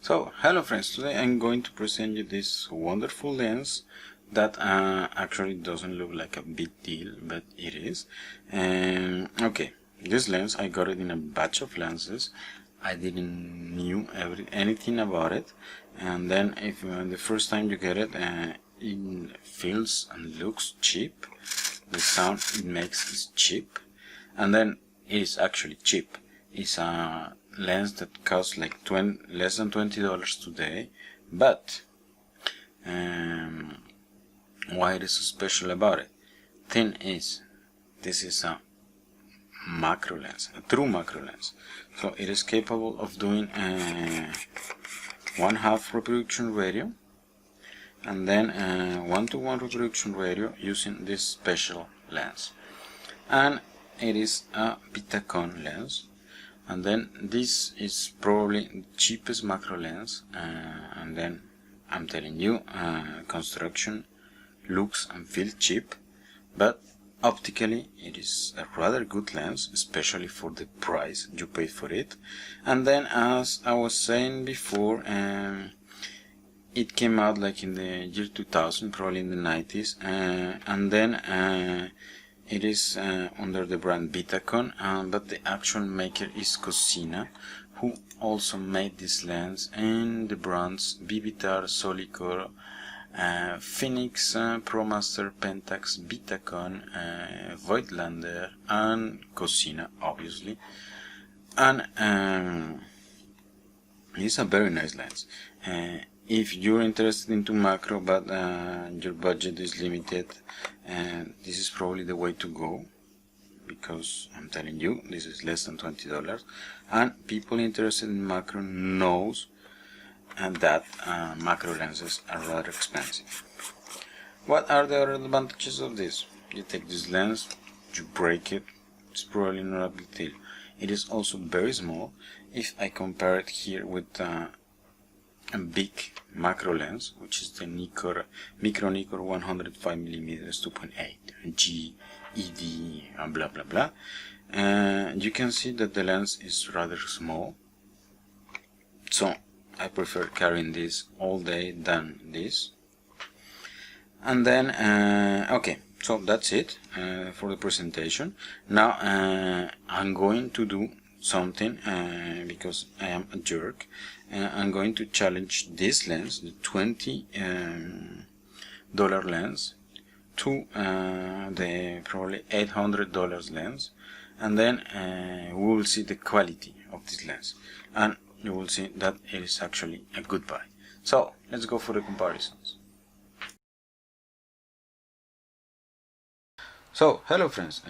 So, hello friends, today I'm going to present you this wonderful lens that actually doesn't look like a big deal, but it is. Okay, this lens, I got it in a batch of lenses. I didn't knew anything about it, and then if the first time you get it, it feels and looks cheap. The sound it makes is cheap, and then it is actually cheap. It's a lens that costs like less than $20 today, but why it is so special about it? Thing is, this is a macro lens, a true macro lens. So it is capable of doing 1/2 reproduction radio, and then 1:1 reproduction radio using this special lens. And it is a Vitacon lens. And then this is probably the cheapest macro lens, and then I'm telling you, construction looks and feels cheap, but optically it is a rather good lens, especially for the price you pay for it. And then, as I was saying before, it came out like in the year 2000, probably in the 90s, and then it is under the brand Vitacon, but the actual maker is Cosina, who also made this lens in the brands Vivitar, Soligor, Phoenix, Promaster, Pentax, Vitacon, Voigtländer, and Cosina, obviously. And it's a very nice lens. If you're interested into macro but your budget is limited, this is probably the way to go, because I'm telling you, this is less than $20, and people interested in macro knows that macro lenses are rather expensive. What are the other advantages of this? You take this lens, you break it, it's probably not a big deal. It is also very small. If I compare it here with a big macro lens, which is the Micro-Nikkor 105mm 2.8 G ED and blah blah blah, you can see that the lens is rather small, so I prefer carrying this all day than this. And then okay, so that's it for the presentation. Now I'm going to do something, because I am a jerk. I'm going to challenge this lens, the $20 lens, to the probably $800 lens, and then we will see the quality of this lens, and you will see that it is actually a good buy. So let's go for the comparisons. So, hello friends,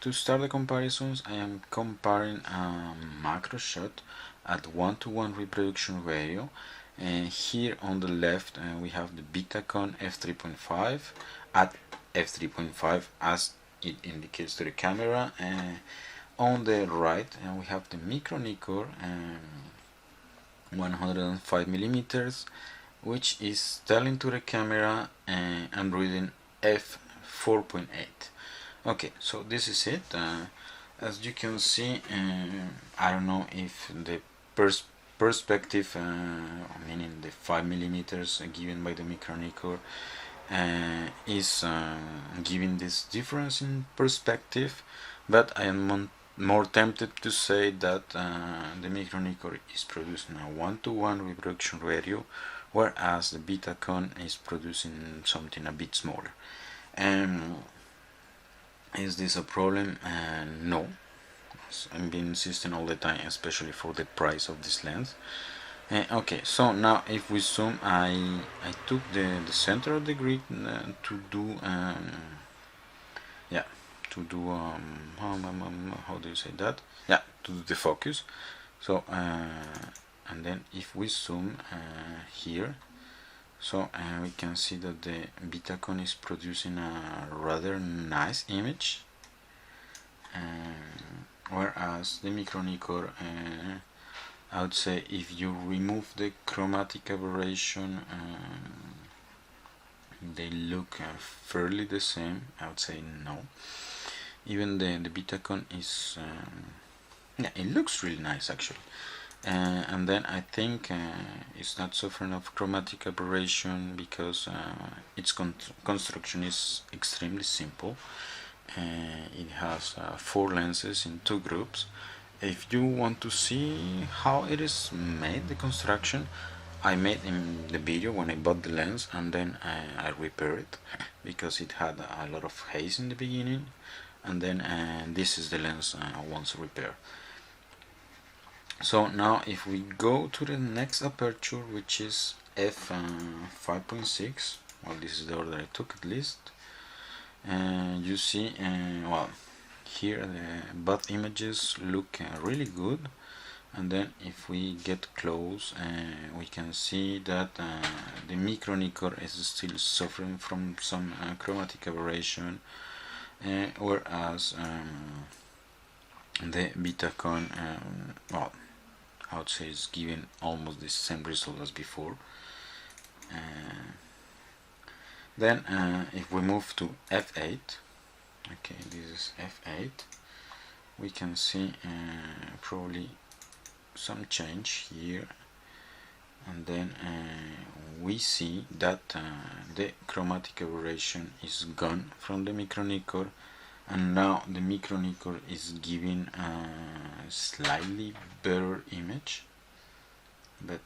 to start the comparisons, I am comparing a macro shot at 1:1 reproduction radio. Here on the left we have the Vitacon f3.5 at f3.5 as it indicates to the camera. On the right we have the Micro-Nikkor 105mm, which is telling to the camera and reading f4.8. Okay, so this is it. As you can see, I don't know if the perspective, meaning the 5mm given by the Micro-Nikkor, is giving this difference in perspective, but I am more tempted to say that the Micro-Nikkor is producing a 1:1 reproduction radio, whereas the Vitacon is producing something a bit smaller. Is this a problem? No. I've been insisting all the time, especially for the price of this lens. Okay, so now if we zoom, I took the center of the grid to do how do you say that? Yeah, to do the focus. So and then if we zoom here, so we can see that the Vitacon is producing a rather nice image, whereas the Micro-Nikkor, I would say if you remove the chromatic aberration, they look fairly the same. I would say no. Even the Vitacon is, yeah, it looks really nice actually. and then I think it's not suffering of chromatic aberration because its construction is extremely simple. It has 4 lenses in 2 groups. If you want to see how it is made, the construction, I made in the video when I bought the lens, and then I repaired it because it had a lot of haze in the beginning, and then this is the lens once repaired. So now if we go to the next aperture, which is f5.6, well, this is the order I took at least, you see, well, here both images look really good, and then if we get close we can see that the Micro-Nikkor is still suffering from some chromatic aberration, whereas the Vitacon, well, I would say is giving almost the same result as before. Then if we move to f8, okay, this is f8, we can see probably some change here, and then we see that the chromatic aberration is gone from the Micro-Nikkor, and now the Micro-Nikkor is giving a slightly better image, but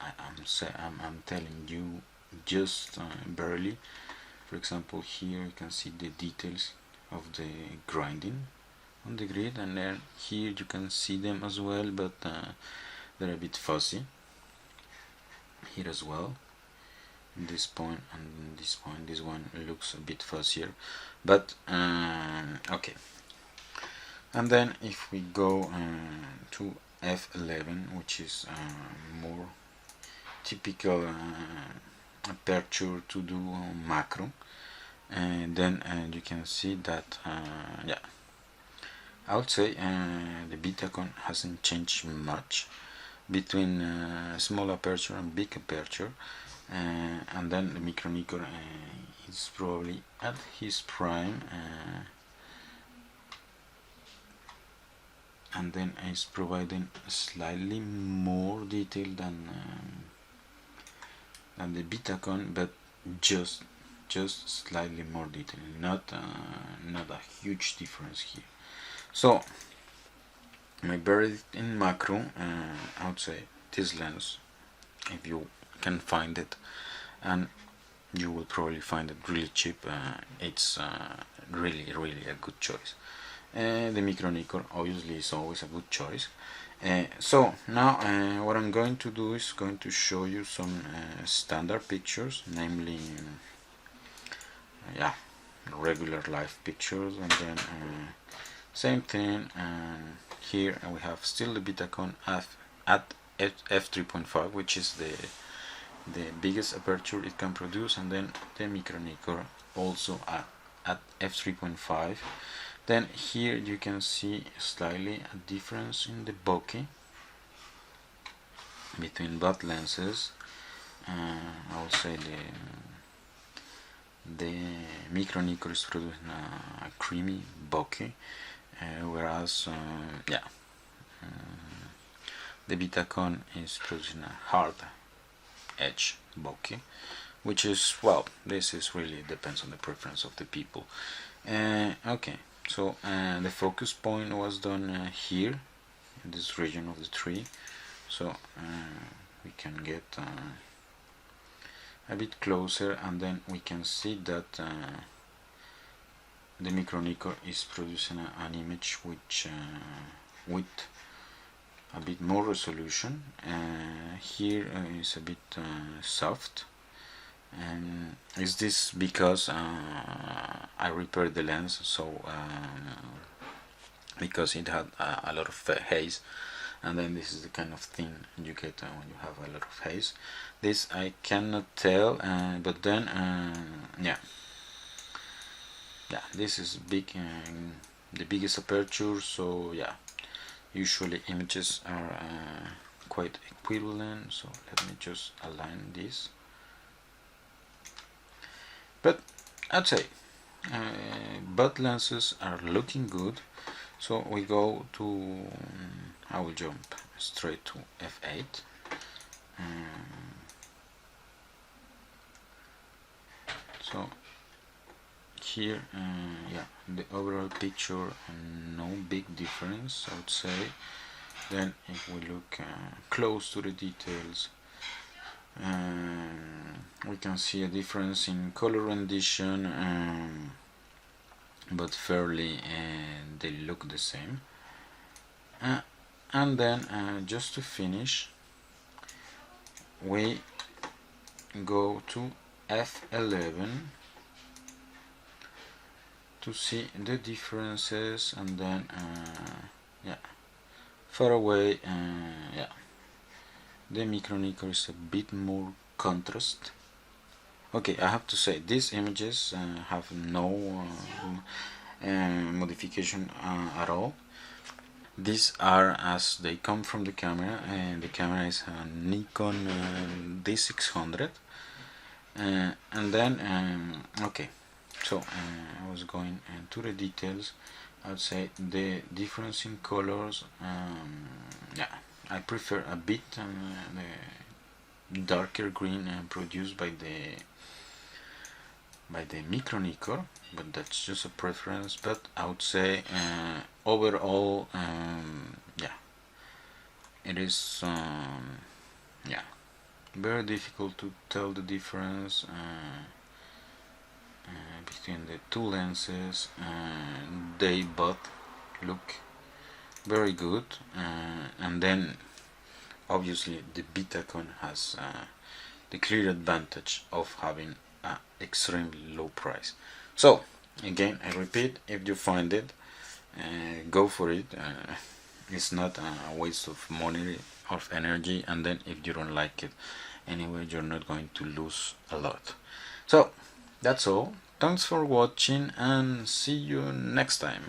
I'm telling you, just barely. For example, here you can see the details of the grinding on the grid, and then here you can see them as well, but they're a bit fuzzy here as well. In this point and this point, this one looks a bit fuzzier, but okay. And then if we go to f11, which is more typical aperture to do macro, and then you can see that yeah, I would say the Vitacon hasn't changed much between small aperture and big aperture, and then the Micro-Nikkor is probably at his prime, and then is providing slightly more detail than the Vitacon, but just slightly more detail, not a huge difference here. So my verdict in macro, I would say this lens, if you can find it, and you will probably find it really cheap, it's really a good choice. The Micro-Nikkor obviously is always a good choice. So now what I'm going to do is going to show you some standard pictures, namely yeah, regular life pictures, and then same thing. Here we have still the Vitacon at f3.5, which is the biggest aperture it can produce, and then the Micro-Nikkor also at f3.5. Then here you can see slightly a difference in the bokeh between both lenses. I will say the Micro-Nikkor is producing a creamy bokeh, whereas yeah, the Vitacon is producing a hard edge bokeh, which is, well, this is really depends on the preference of the people. Okay, so the focus point was done here in this region of the tree, so we can get a bit closer, and then we can see that the Micro-Nikkor is producing an image which with a bit more resolution. Here is a bit soft. Is this because I repaired the lens, so because it had a lot of haze, and then this is the kind of thing you get when you have a lot of haze. This I cannot tell, but then yeah, this is big, the biggest aperture, so yeah, usually images are quite equivalent. So let me just align this. But I'd say both lenses are looking good. So we go to, I will jump straight to F8. So here, yeah, the overall picture, no big difference, I would say. Then if we look close to the details, we can see a difference in color rendition, but fairly they look the same. And then just to finish, we go to F11 to see the differences, and then yeah, far away, yeah, the Micro-Nikkor is a bit more contrast. Okay, I have to say these images have no modification at all. These are as they come from the camera, and the camera is a Nikon D600. And then okay, so I was going to the details. I would say the difference in colors, yeah, I prefer a bit the darker green produced by the Micro-Nikkor, but that's just a preference. But I would say overall, yeah, it is yeah, very difficult to tell the difference between the two lenses. They both look very good, and then obviously the Vitacon has the clear advantage of having an extremely low price. So again, I repeat, if you find it, go for it. It's not a waste of money, of energy, and then if you don't like it anyway, you're not going to lose a lot. So that's all. Thanks for watching, and see you next time.